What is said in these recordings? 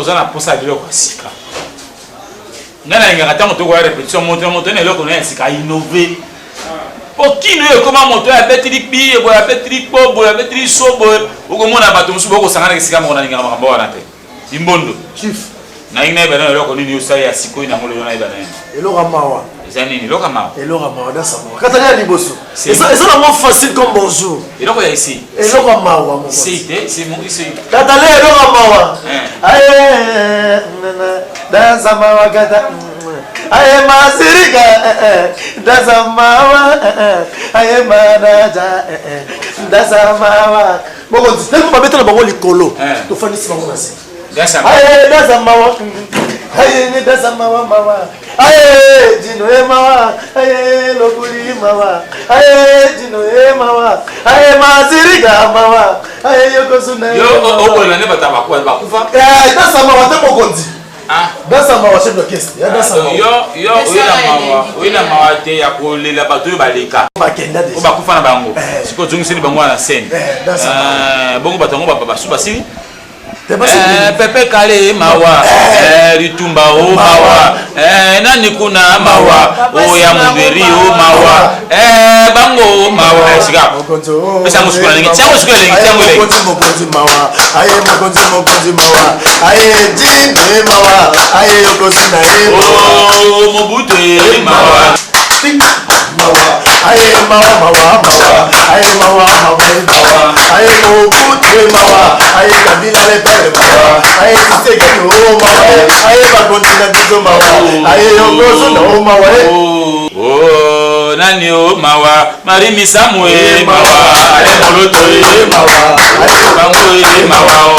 toza na posa de loko sika. Ngana ngaka tango to ko répétition moto ne loko na sika innover. Okino yo koma moto ya betri bi bo ya betri po bo ya betri so bo ko mona bato musu boko sangana sika mo na ngaka makambo wana te. Imbondo. Chief. Na ina bana loko nini usali ya siko ina ngolo yona ibana. Eloko mawa. Zanini loka mawa. Eloko mawa da sama. Katanya liboso. C'est ça moins facile comme bonjour. Eloko ya ici. Eloko mawa mon. C'est mon ici. Katale eloko mawa. Aye da sama wa kata. Aye masirika da sama wa. Aye manaja da sama wa. Boko tellement pas mettre le bango likolo. To fani si bango nasi. Aye da sama wa. Aye da sama wa mawa. Aye dino e mawa. Aye lokuli mawa. Aye dino e mawa. Aye masirika mawa. Aye yokosuna. Yo o na ne bataba kwa bakufa. Da sama wa te bokondi. Ah, da sama wa chef d'orchestre. Ya da sama. Yo na mawa te ya ko lela bato yo baleka. Bakenda de. O bakufa na bango. Siko zungi bango na scène. Da sama. Bongo batongo baba suba si. Pepe kale mawa ritumba o mawa nani kuna mawa o ya munderi o mawa bango mawa siga pesa muskula ningi mokonzi mawa aye mokonzi mawa aye jinde mawa aye yokosi na ye o mobutu mawa mawa aye mawa aye mawa aye mobutu mawa aye kabila le pere mawa aye tiseke no mawa aye bakontina biso mawa aye yokoso na mawa oh nani o mawa marimi samwe mawa aye moloto mawa aye bango mawa o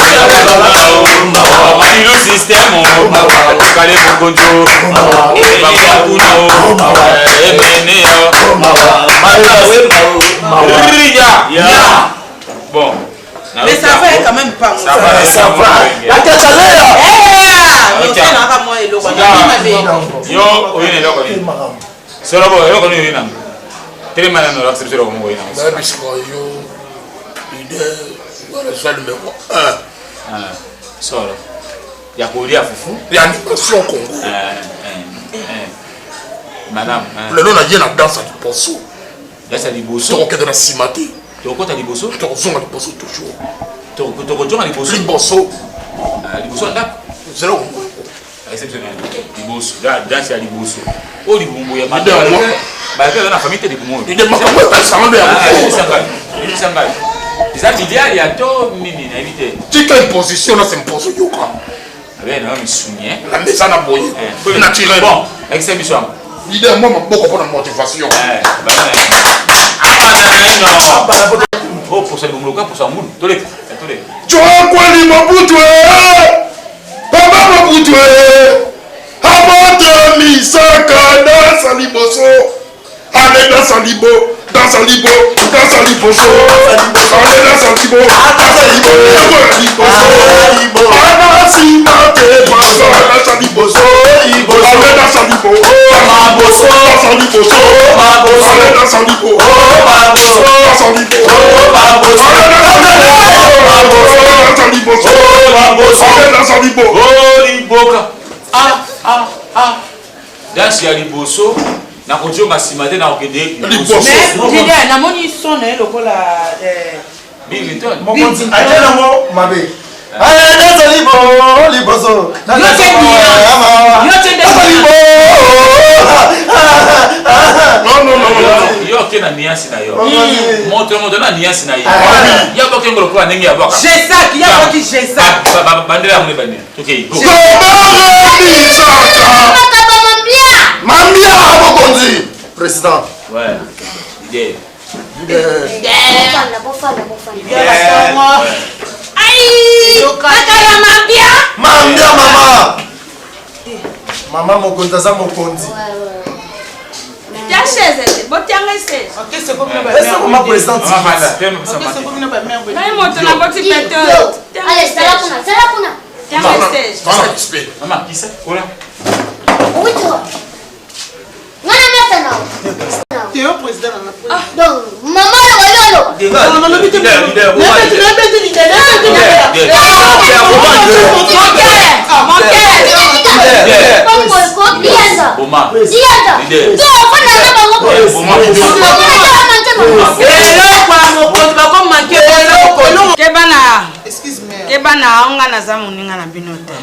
mawa manilu system o mawa kale mukonjo mawa bakuno mawa emene yo mawa bon. Mais ça va quand même pas. Ça va. La cachalera. Yo, oyine loko ni. Solo bo loko ni oyina. Tele mana no accepter loko mo oyina. Ba bisko yo. Ide wala swali numéro 1. Solo. Ya kulia fufu. Ya animation Congo. Madame. Le nom na yena danse du poso. Danse du boso. To ko de la simati. Toko ta liboso? Toko zonga liboso toujours. Toko zonga liboso? Liboso. Liboso anda? Zero. Exceptionnel. Liboso. Danse ya liboso. O libumbu ya madame. Ba ke na famille te libumu. Ide makambo ta salon ya. Sangai. Ils idéal ya to nini na éviter. Tika imposition na s'imposer yoka. Avec na misunier. La mesa na boye. Naturel. Bon, exception. Ide moi maboko pour la motivation. Oh, pour ça, pour ça, tolé. Tu as quoi, les maboutou? Papa maboutou? Abata misaka dans saliboso. Allez dans salibo, dans salibo, dans saliboso. Allez dans salibo, dans salibo, salibo. Anasimate paso, dans saliboso. Allez dans salibo, maboso, dans saliboso. Allez dans salibo, maboso, dans salibo. Danse ya liboso na kojonga simate na okende liboso mais na moni sonne lokola Billington mokonzi atena mo mabe aye danse liboso non yo ke na niasi na yo moto na niasi na yo ya boke ngolo kwa ndenge ya boka Jesak ya boki Jesak bandera ngone bani okay go Mambia mokonzi président ouais idée aïe kakala mambia mama mokonzi aza mokonzi ya chaise botianga chaise c'est comme est-ce que ma présidente naye moto na boti pete allez sala kuna tianga chaise mama kisa kola uito ngana meta nao tu es président donc mama lolo non non Kebana onga na zamu ninga na binote.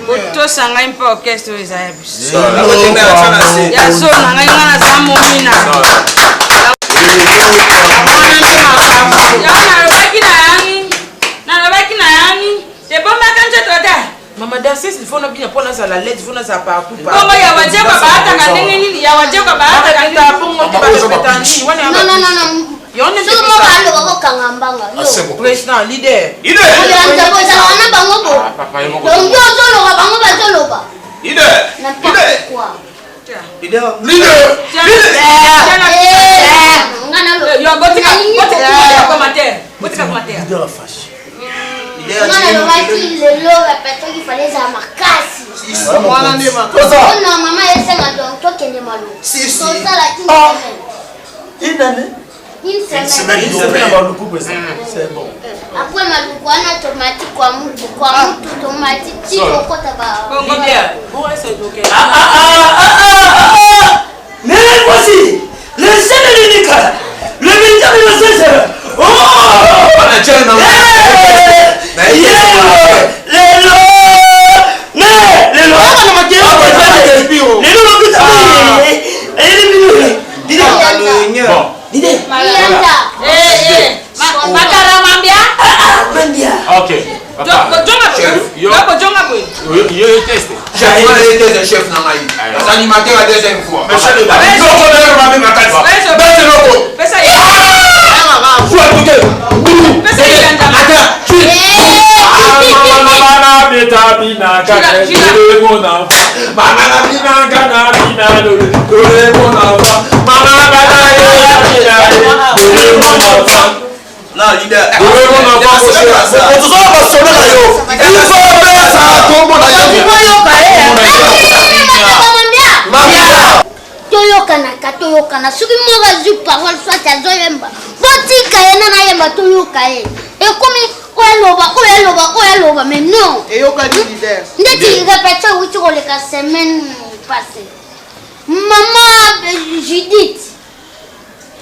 Oto sanga impo orchestre ezayebis. Ya so na nga na zamu mina. Mama danser il faut bien prendre ça la lettre, il faut ça par coup par. Comment ya waje kwa baata kanini ya waje kwa baata kanini pongo te ba petani wana non. Yone so mo ba ndo ko kangambanga yo. Président leader. Ile anja ko za wana bango bo. Papa yemo. Donc yo zo lo bango ba zo lo ba. Leader. Na pas quoi. Leader. Ngana lo. yo botika commentaire. Botika commentaire. Leader fâché. Ngana lo ba ki le lo répéter qu'il fallait za makasi. Voilà ne ma. Non maman essaie donc toi kende malo. Si. So ça la qui. Une année. Une semaine. C'est bon. Après malukwana automatique kwa mtu automatique tiko kota ba. Leader. Bon c'est OK. Mais voici le seul et l'unique, le véritable innocent. Oh! Ok. Chef animateur la deuxième fois. Non, leader. Toyokana soki moka zu parole soit azoyemba botika ye nana yemba toyoka ye ekomi oyaloba mais non ndeti répété wuti koleka semaine passée maman Judith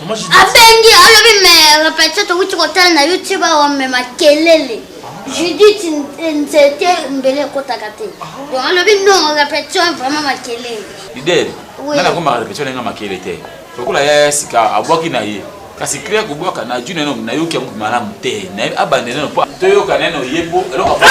abengi alobi mais répété towuti kotala na YouTube awamema kelele Judith nzete mbele ekotaka te donc alobi non répété vraiment makelele leader nana ko ma répétition nga makele te tokola ya sika abwaki na ye kasi clear ko bwaka na june no na yoki mu malamu te na abande no po to yoka neno yebo eloko bon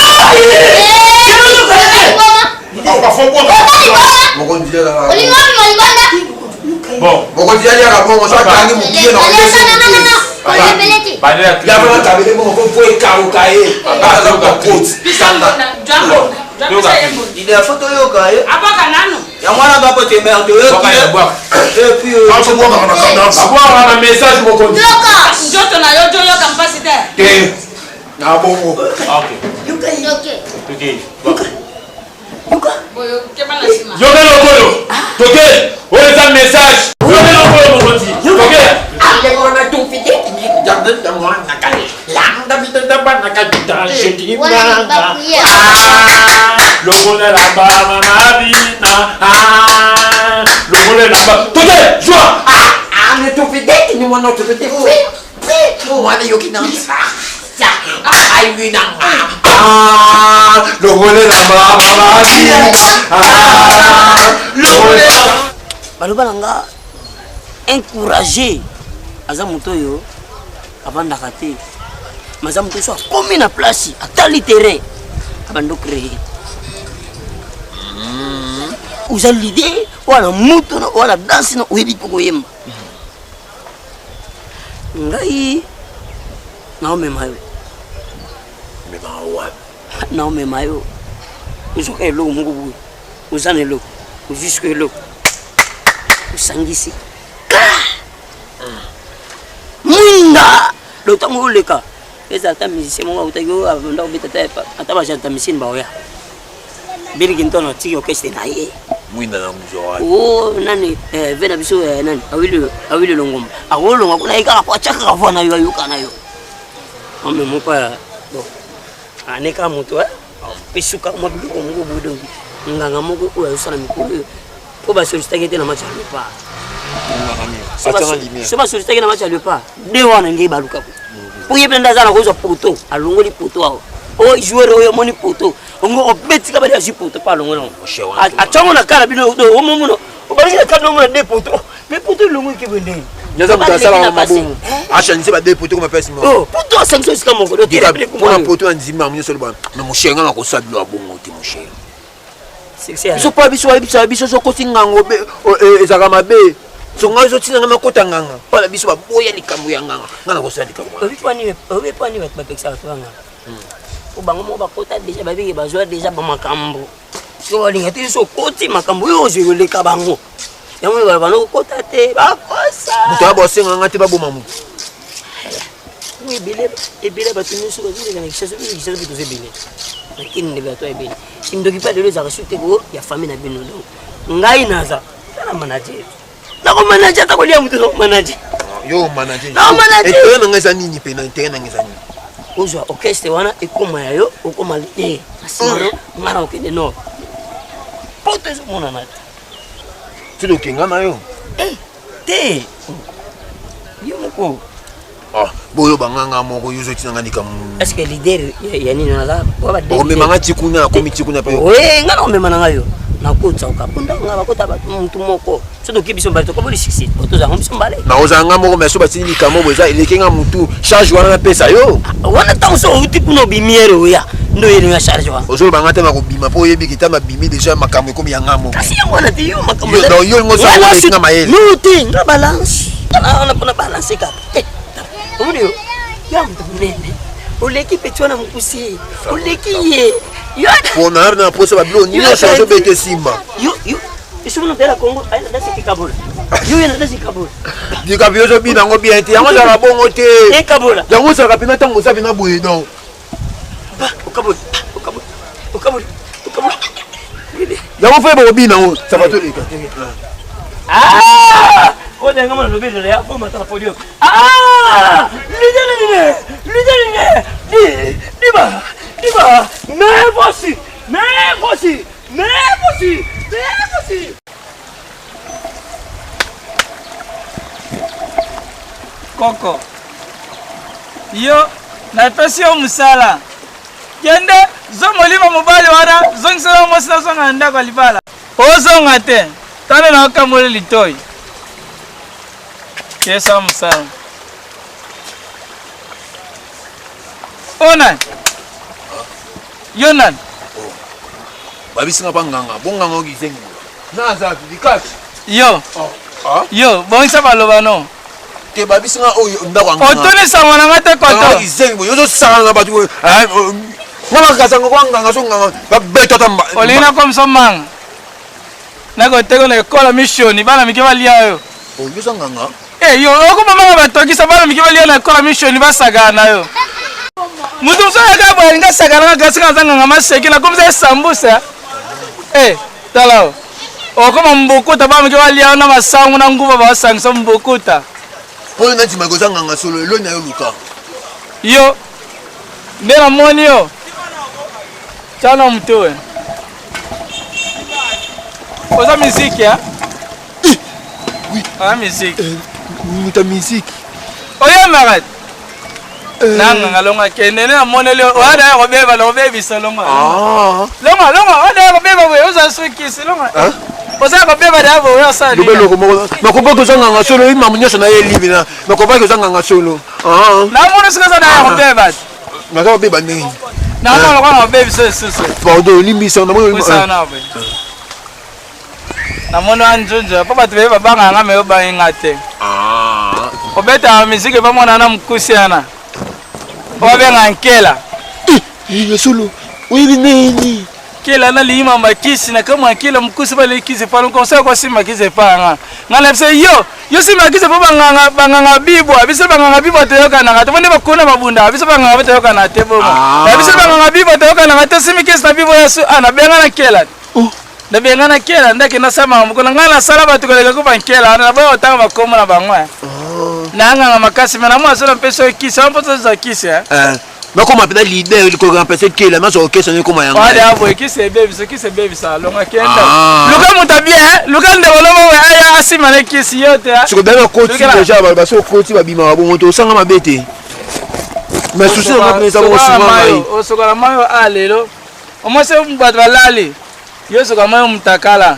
Il a photo yoga. Apaka nano. Ya mwana babo tembe on doit et puis avoir un message mon compte Njoto na yojo yoka mpasi te. na bongo. OK. Boyo kema na sima. Yoga lokolo. OK. On est un message. Yoga lokolo mon compte. OK. On a tout fini. Jangan jangan nakal. Lang tapi tetap nakal kita sedih banget. Lokolo la ba mama bina. Lokolo la ba. OK. Joie. On tout fini ni wana tout fini. Wana yoki na. Ya. Ai bina. Lokolo la ba mama bina. Lokolo. Baloba nanga encourager aza moto yo abandaka te maza moto so akomi na place atali terrain abando créer uza l'idée wala moto wala danse na oyebi mpo koyemba ngai naomema yo naomema yo ozoka eloko moko boye oza na eloko ojuske eloko osangisi mwinda lotango oleka eza ata musicien moko akutaki oyo abanda kobeta ata bajanta misine baoya biriki ntono atiki orchestre na ye Mwinda na mjwa. o nani ve na biso nani awili longomba akolonga kuna ye kaka po atiaka kavwa na yo ayoka na yo ome moko ya aneka moto esuka mwa biloko moko boye donki nganga moko oyo azosala mikolo po basolistaki te na match ya lepa so basolistaki na match ya lepa de wana ngei balukako po ye mpe nde aza na kozwa poto alongoli poto awa o joueur oyo amoni poto ongo obetika bali azwi poto mpo alongoli acango na kala bino omomona obalongi na kala omona de poto mais poto elongoki bo ndenge Nyaza mutasala mabomu. Achanise ba deux poteaux comme pèse moi. Oh, poto sanction sika moko. Pour poteau nzima munyo solo ba. Na mushenga ngako sabilo abongo ti mushenga. C'est so pas biso so kosinga ngobe ezaka mabe. So ngazo tina na makota nganga. Pala biso ba boya likambo ya nganga. Ngana ko sala likambo. Obi pani ba peksa twanga. O bango mo ba kota déjà ba bige ba joa déjà ba makambo. So walinga ti so koti makambo yo je le kabango. Yango ba bana ko kota te ba kosa. Muto abosenga ngati ba boma mu. Oui, ebele bato nyonso bazoleka na kisasa bitu zebele lakini ndebe bato ebele sindoki pa lelo ezaka sute ko ya famille na bino donc ngai naza tala manager nako manager takolia mutu no manager yo manager no manager et na ngeza nini pe na intérêt na ngeza nini ozwa orchestre wana ekoma yayo okoma le asimaro ngara okende no poto ezomona na tu lo kenga na yo te yo moko boyo banganga moko yuzo tinanga nikamu. Est-ce que leader ya nini nala baba de. Omema ngati kuna na komiti kuna pe. Oui, ngana omema na ngayo. Na kotsa ukapunda ngaba kota batu muntu moko. Soto kibiso mbali to ko boli succès. Oto za ngombiso mbale. Na ozanga moko meso batini kamo boza elekenga mutu charge wana na pesa yo. Wana tanso uti kuno bimiere oya. Ndo yele nga charge wana. Ozo bangata makobima po yebi kitama bimi déjà makambo komi ya ngamo. Kasi wana ti yo makambo. Yo yo ngoso nga mayele. Nuti nga balance. Ana pona balance ka. Omunyo. Yambo nene. Oleki petwana mukusi. Oleki ye. Yo pona na posa bablo ni no so bete simba. Yo. Isu no dela Congo ay na dasi Kabola. Yo na dasi Kabola. Di kabio zo bina ngo bien ti. Yango za bongo te. E Kabola. Yango za kapina tango za bina boye donc. Ba Kabola. Yango fe bo bina ngo sabato leka. Ah! Kode ngama no bile ya foma tala podio. Ah! Lidene. Diba. Mais voici. Koko. Yo, na pesi yo musala. Kende zomolima mobali wana, zongsela mosina zonga ndako libala. Ozonga te. Tana na kamole litoi. Kesa musala. Onan. Yonan. Babisinga banganga, bonganga ogizengi. Na za dikati. Yo. Yo, bonisa baloba no. Te babisinga oyo ndako nganga. Otoni sangwana ngate koto. Ogizengi, yo zo sanga batu. Ngama kazanga kwanganga so nganga, babeto tamba. Olina kom somanga. Nako tego na ekola mission, bana mikiba liayo. Yo sanganga. Yo, okuma mama batokisa bana mikiba liayo na ekola mission basagana yo. Mutu msoya kabo nga sagana gasika zanga ngama seki na komza sambusa. Talao. Okuma mbukuta bana mikiba liayo na masangu na nguba basangisa mbukuta. Oyo nati makozanga nga solo lo na yo luka. Yo. Ndena moni yo. Chana mtoe. Oza musique ya? Oui. Ah musique. Muta musique. Oya marat. Nanga ngalonga kende na monele wada ya robeba lobebi salonga. Longa wada ya robeba we oza swiki silonga. Oza robeba da bo ya sali. Lobelo ko mo. Makopa ko zanga nga solo imamu nyoso na ye libi na. Makopa ko zanga nga solo. Na mono sika da ya robeba. Ngaka beba nini? Na mono ko na baby so. Pardon, limisa na mo. Usana be. Na mono anjunja papa tebe babanga nga me oba ngate. Obeta musique ba mona na mkusiana. Obenga nkela. Solo. Wewe nini? Kela na lima makisi na kama kila mkusi bale kisi pa conseil kwa sima kisi pa nga. Ngala pse yo sima kisi pa banganga bibwa, bise banganga bibwa teyoka na ngate bone bakona babunda, bise banganga teyoka na tebo. Na bise banganga bibwa teyoka na ngate sima kisi na bibwa yasu ana benga na kela. Na benga na kela ndake na sama mukona ngala sala batu koleka ko bankela na ba otanga bakoma na bangwa. Na nganga makasi mena mwa sala peso kisi ampo za kisi Mais comment peut-être leader il faut remplacer qui là, mais sur question comment y a. Allez, avoue qui c'est baby ça, longa kenda. Luka mutabia, Luka ndebolomo aya asimane kisi yote. Sur bien côté déjà ba so côté ba bima bon to sanga mabete. Mais souci on ça bon souvent mai. O sokala mayo alelo. Omo se mbadwa lali. Yo sokala mayo mtakala.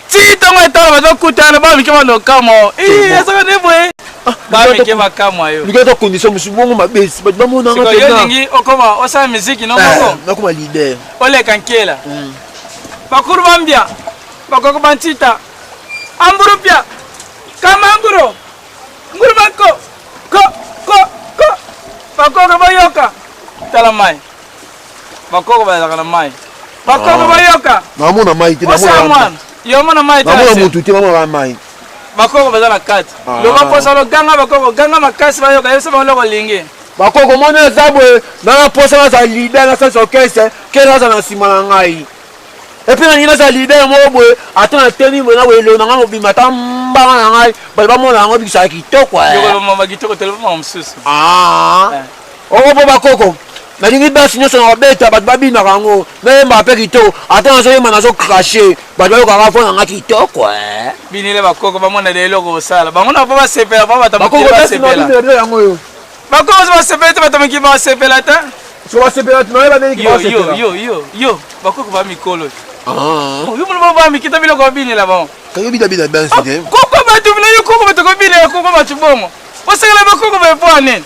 Ti tongo etala ba kutana ba mikema lokamo. Esa ne boy. Ba mikema kama yo. Luka to condition musubongo mabesi ba mona ngata. Siko yo ningi okoma osa musique no moko. Na kuma leader. Ole kankela. Bakuru bambia. Bakoko bantita. Amburupia. Kamanguro. Nguru bako. Ko. Bakoko bayoka. Tala mai. Bakoko bayaka na mai. Bakoko bayoka. Namona mai te namona. Yo mona mai te. Namona mutu te mama mai. Bakoko bazana kati. Loba posa lo ganga bakoko ganga makasi bayoka yose ba loko lingi. Bakoko mona zabwe na posa za leader na sa orchestre kela za na sima ngai. Et puis on a leader mo boy attends tenir mo na we lo na ngo bi matamba na ngai ba mo na ngo bi sa kitoko yo mama kitoko telefone msusu o bo bakoko na lingi basi nyoso na beta ba babi na ngo na mba pe kitoko attends so yema na so cracher ba ba ko ka fona nga kitoko binile bakoko ba mona de loko sala ba mona ba sepela ba ba tamukira sepela bakoko ba sepela ba tamukira ba sepela ta so ba sepela na ba de ki yo bakoko ba mikolo yo mona ba mikita bilo ko binile ba kayo bida ben c'est koko ba tu vile yo koko ba to ko binile koko ba chubongo osengela bakoko ba pwane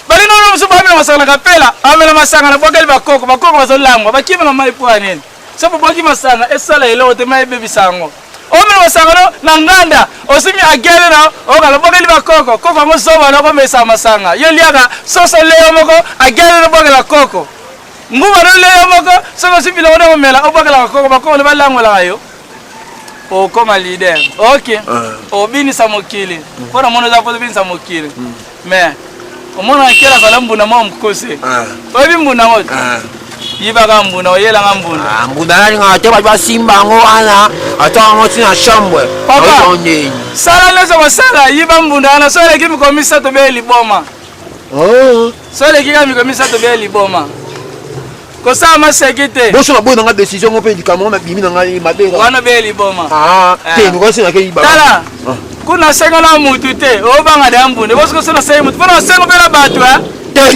bali no so ba mina masanga kapela amela masanga na bogali bakoko ba so langwa ba kiba na mai pwane so ba ki masanga esala elo te mai bebi sango omela masanga no na nganda osimi agele na o kala bogali bakoko koko mo so ba no ko mesa masanga yo liaka so leo moko agele no bogali koko nguba no leo moko so simi lo no mela o bogali koko bakoko le balangwa la yo o koma leader OK o bini samokili kona mono za bini samokili mais o mono akela sala mbuna mo mkose o bi mbuna wote yiba ka mbuna o yela nga mbuna mbuna nga te ba simba ngo ana ata ngo tina shambwe papa sala lezo basala yiba mbuna ana so le kimi komisa to be liboma so le kimi komisa to be liboma ko sa ma sekite bo so na bo na décision ngo pe dikamo na bimi na ngai mabera wana be liboma te ngo sina ke iba tala kuna sengo na mutu te o banga de ambune bo so na sengo mutu bona sengo bela batu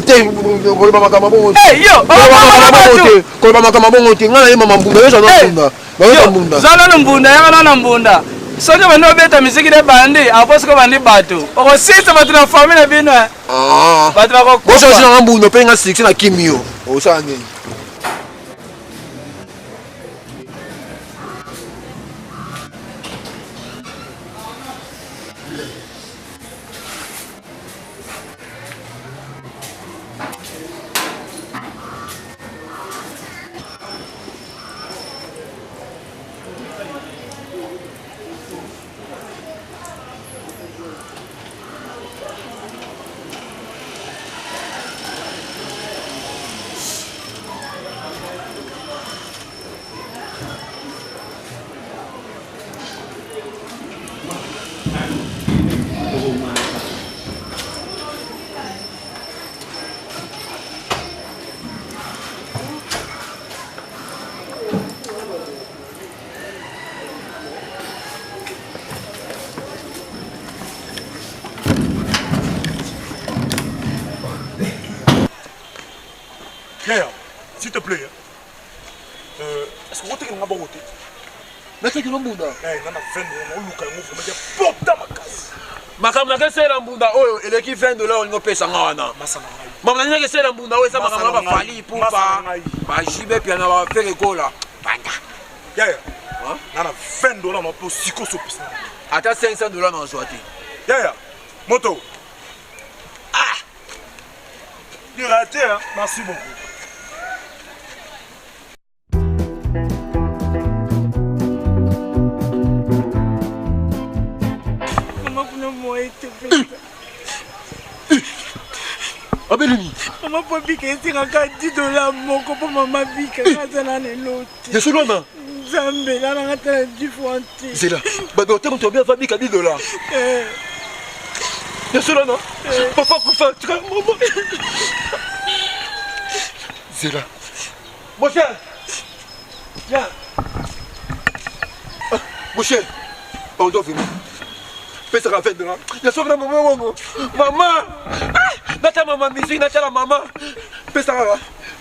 te ko ba makama bo yo ko ba makama bo te ngana mama mbunda yo na mbunda zala na mbunda ya na mbunda soje bano beta miziki de bandi aposko bandi batu o sita batu na famille bino batu ba ko bo so na mbunda pe nga 6 na kimio o sa ngeni. Yaya, s'il te plaît. Est-ce que vous avez un bon côté? Mais c'est que l'on bouda. Eh, on a fait on luka on faut mettre porta ma casse. Makam na kese la mbunda oyo eleki $20 on pesa ngana. Masana ngai. Mama na kese la mbunda oyo sa makam ba fali pupa. Ba jibe pia na ba fere kola. Panda. Yaya. On a $20 on peut siko so pesa. Ata $500 na swati. Yaya. Moto. Ah. Il raté hein. Merci beaucoup. Abelini. Maman peut piquer $10 moko pour maman bika ngazana neloti. Yesu lona. Zambe la ngata différente. C'est là. Ba docteur to bien famille $10. Yesu lona. Papa kufa, tu maman. C'est là. Mon cher. Viens. Mon cher. On doit venir. Fais ça la fête de là. Il y a sauvé la maman. Maman. Nata maman musique, nata la maman. Fais ça là.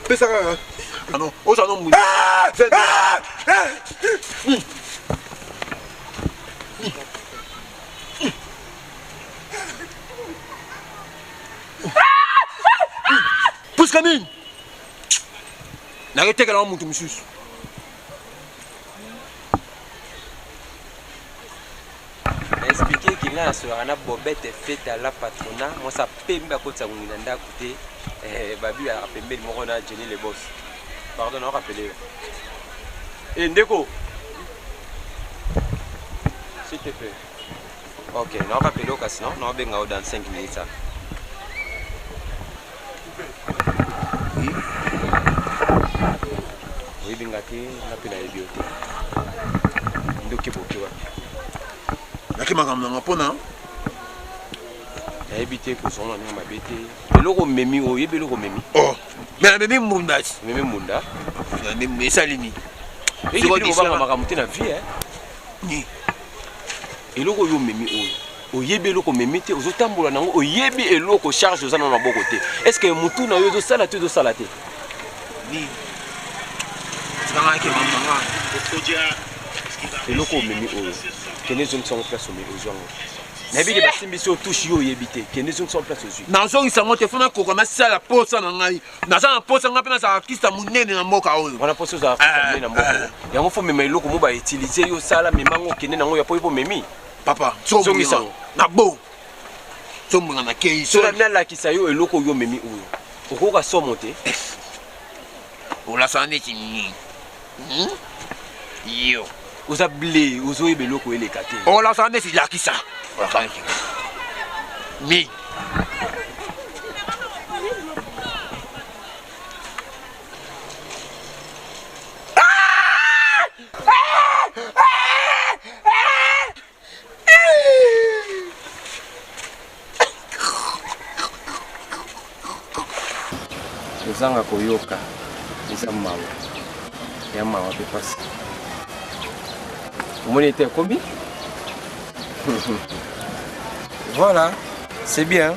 Fais ça là. Ah non, oh ça non mouille. Pousse Camille. N'arrêtez qu'elle a un mouton monsieur. Expliquer qu'il y a un bobette faite à la patronat. Moi, ça paie à côté de ça. On a écouté. Babu a appelé le mot, on a gêné les boss. Pardon, on a rappelé. Et Ndeko. S'il te plaît. Ok, on a rappelé au cas, sinon, on a besoin dans 5 minutes. Oui, bien gâté, on a pu la bibliothèque. Ndeko Bokiwa. Naki makamna pona. Habité pour son nom ma bête. Le logo memi o yebe logo memi. Oh, mais la memi munda. Memi munda. La memi salini. Et tu vas voir makamuté na vie hein. Ni. Et logo yo memi o. O yebe logo memi te ozotambola nango o yebi e logo charge ozana na boko te. Est-ce que mutu na yo do sala te do sala te? Ni. Tsanga ke mama. Et logo memi o. Kene zone sont place au milieu zongo. Nabi de basimbi so touche yo yebité. Kene zone sont place au na zongi sango te fona ko kama sala posa na ngai. Na za posa nga pena sa kista munene na mboka oyo. Wana posa za munene na mboka. Yango fo mema iloko mo ba utiliser yo sala memango kene nango ya po ibo memi. Papa, zongi sango. Na bo. Zongo na kei so. So na la kisa yo eloko yo memi oyo. Okoka somo te. Ola sane chini. Yo. Oza blé, ozo yebe loko ele kate. Oh la sane si la kisa. Ola sane chini. Mi. Ozanga koyoka. Eza mawa. Ya mawa pe pasi. Vous monnaie combien? Voilà, c'est bien.